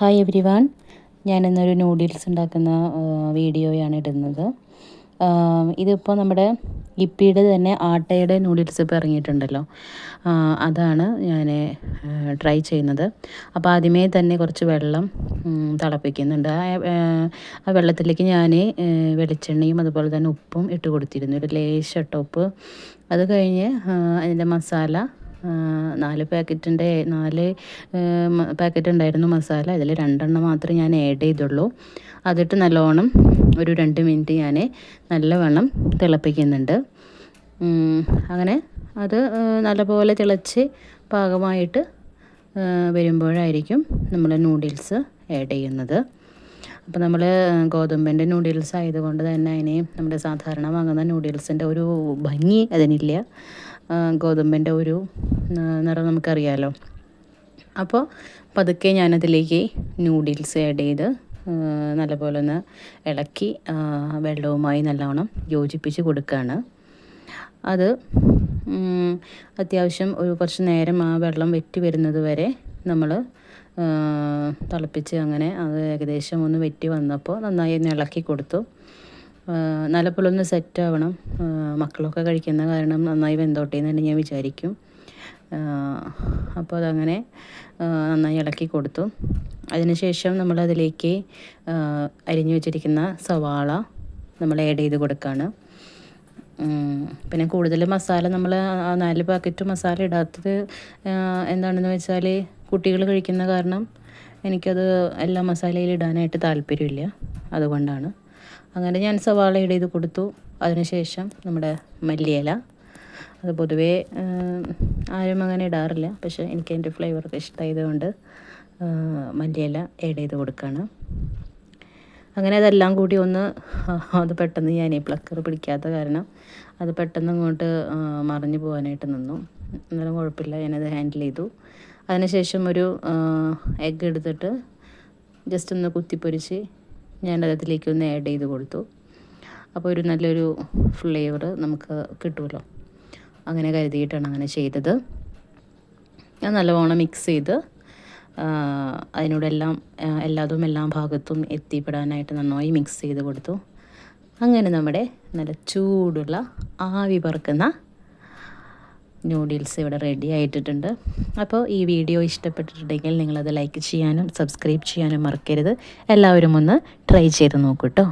Hi every one, ഞാനിന്നൊരു noodles ഉണ്ടാക്കുന്ന വീഡിയോയാണ് ഇടുന്നത്. ഇതിപ്പോൾ നമ്മുടെ ഇപ്പിയുടെ തന്നെ ആട്ടയുടെ നൂഡിൽസ് ഇപ്പോൾ ഇറങ്ങിയിട്ടുണ്ടല്ലോ, അതാണ് ഞാൻ ട്രൈ ചെയ്യുന്നത്. അപ്പോൾ ആദ്യമേ തന്നെ കുറച്ച് വെള്ളം തിളപ്പിക്കുന്നുണ്ട്. ആ വെള്ളത്തിലേക്ക് ഞാൻ വെളിച്ചെണ്ണയും അതുപോലെ തന്നെ ഉപ്പും ഇട്ട് കൊടുത്തിരുന്നു, ഒരു ലേശം ഉപ്പ്. അത് കഴിഞ്ഞ് അതിൻ്റെ മസാല 4 പാക്കറ്റ് ഉണ്ടായിരുന്നു മസാല. അതിൽ 2 എണ്ണം മാത്രമേ ഞാൻ ആഡ് ചെയ്തുള്ളൂ. അതിട്ട് നല്ലോണം ഒരു 2 മിനിറ്റ് ഞാൻ നല്ലവണ്ണം തിളപ്പിക്കുന്നുണ്ട്. അങ്ങനെ അത് നല്ലപോലെ തിളച്ച് പാകമായിട്ട് വരുമ്പോഴായിരിക്കും നമ്മൾ നൂഡിൽസ് ആഡ് ചെയ്യുന്നത്. അപ്പോൾ നമ്മൾ ഗോതമ്പിൻ്റെ നൂഡിൽസ് ആയതുകൊണ്ട് തന്നെ അതിന് നമ്മുടെ സാധാരണ വാങ്ങുന്ന നൂഡിൽസിൻ്റെ ഒരു ഭംഗി അതിനില്ല. ഗോതമ്പിൻ്റെ ഒരു നിറം നമുക്കറിയാലോ. അപ്പോൾ പതുക്കെ ഞാനതിലേക്ക് നൂഡിൽസ് ആഡ് ചെയ്ത് നല്ലപോലെ ഒന്ന് ഇളക്കി വെള്ളവുമായി നല്ലവണ്ണം യോജിപ്പിച്ച് കൊടുക്കുകയാണ്. അത് അത്യാവശ്യം ഒരു കുറച്ച് നേരം ആ വെള്ളം വറ്റി വരുന്നത് വരെ നമ്മൾ തിളപ്പിച്ച് അങ്ങനെ അത് ഏകദേശം ഒന്ന് വറ്റി വന്നപ്പോൾ നന്നായി ഒന്ന് ഇളക്കി കൊടുത്തു. നല്ലപോലെ ഒന്ന് സെറ്റ് ആവണം. മക്കളൊക്കെ കഴിക്കുന്ന കാരണം നന്നായി വെന്തോട്ടെ എന്ന് തന്നെ ഞാൻ വിചാരിക്കും. അപ്പോൾ അതങ്ങനെ നന്നായി ഇളക്കി കൊടുത്തു. അതിനുശേഷം നമ്മളതിലേക്ക് അരിഞ്ഞു വെച്ചിരിക്കുന്ന സവാള നമ്മൾ ആഡ് ചെയ്ത് കൊടുക്കുകയാണ്. പിന്നെ കൂടുതൽ മസാല നമ്മൾ 4 പാക്കറ്റ് മസാല ഇടാത്തത് എന്താണെന്ന് വെച്ചാൽ കുട്ടികൾ കഴിക്കുന്ന കാരണം എനിക്കത് എല്ലാ മസാലയിൽ ഇടാനായിട്ട് താല്പര്യമില്ല, അതുകൊണ്ടാണ്. അങ്ങനെ ഞാൻ സവാള ആഡ് ചെയ്ത് കൊടുത്തു. അതിനുശേഷം നമ്മുടെ മല്ലിയില, അത് പൊതുവേ ആരും അങ്ങനെ ഇടാറില്ല, പക്ഷേ എനിക്ക് അതിൻ്റെ ഫ്ലേവറൊക്കെ ഇഷ്ടമായതുകൊണ്ട് മല്ലിയില ആഡ് ചെയ്ത് കൊടുക്കുകയാണ്. അങ്ങനെ അതെല്ലാം കൂടി ഒന്ന് അത് പെട്ടെന്ന് ഞാൻ പ്ലക്കർ പിടിക്കാത്ത കാരണം അത് പെട്ടെന്ന് അങ്ങോട്ട് മറിഞ്ഞു പോകാനായിട്ട് നിന്നു. എന്നാലും കുഴപ്പമില്ല, ഞാനത് ഹാൻഡിൽ ചെയ്തു. അതിനുശേഷം ഒരു എഗ്ഗ് എടുത്തിട്ട് ജസ്റ്റ് ഒന്ന് കുത്തിപ്പൊരിച്ച് ഞാൻ അതിലേക്ക് ഒന്ന് ആഡ് ചെയ്ത് കൊടുത്തു. അപ്പോൾ ഒരു നല്ലൊരു ഫ്ലേവർ നമുക്ക് കിട്ടുമല്ലോ, അങ്ങനെ കരുതിയിട്ടാണ് അങ്ങനെ ചെയ്തത്. ഞാൻ നല്ലവണ്ണം മിക്സ് ചെയ്ത് അതിനോടെല്ലാം എല്ലാ ഭാഗത്തും എത്തിപ്പെടാനായിട്ട് നന്നായി മിക്സ് ചെയ്ത് കൊടുത്തു. അങ്ങനെ നമ്മുടെ നല്ല ചൂടുള്ള ആവി പറക്കുന്ന നൂഡിൽസ് ഇവിടെ റെഡി ആയിട്ടുണ്ട്. അപ്പോൾ ഈ വീഡിയോ ഇഷ്ടപ്പെട്ടിട്ടുണ്ടെങ്കിൽ നിങ്ങളത് ലൈക്ക് ചെയ്യാനും സബ്സ്ക്രൈബ് ചെയ്യാനും മറക്കരുത്. എല്ലാവരും ഒന്ന് ട്രൈ ചെയ്ത് നോക്കൂ കേട്ടോ.